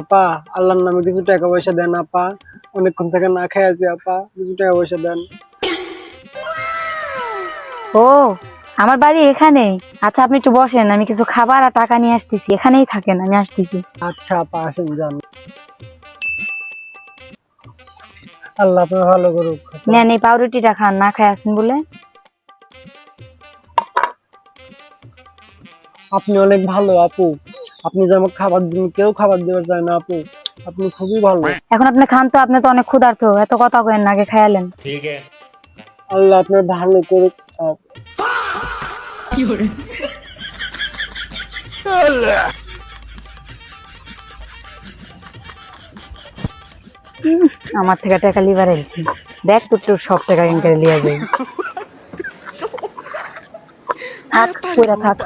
আপা আল্লাহর নামে কিছু টাকা পয়সা দেন আপা, অনেকক্ষণ থেকে না খেয়ে আছি আপা, কিছু টাকা পয়সা দেন। ও, আমার বাড়ি এখানেই। আচ্ছা আপনি একটু বসেন, আমি কিছু খাবার আর টাকা নিয়ে আসতেছি, এখানেই থাকেন, আমি আসতেছি। আচ্ছা আপা আসেন যান। আল্লাহ আপনার ভালো করুক। নেন এই পাউরুটিটা খান, না খাই আছেন বলে। আপনি অনেক ভালো আপু, আপনি যে আমাকে খাবার দিন, কেউ খাবার দেওয়ার চায় না আপু, আপনি খুবই ভালো। এখন আপনি খান তো, আপনি তো অনেক ক্ষুধার্ত, এত কথা কেন, আগে খাইলেন। আল্লাহ আপনার ভালো করুক আপু। আমার থেকে টাকা লিবার এলছি, দেখ তো তোর সব টাকা কেন করে লিয়া যায়। থাক, কইরা থাক।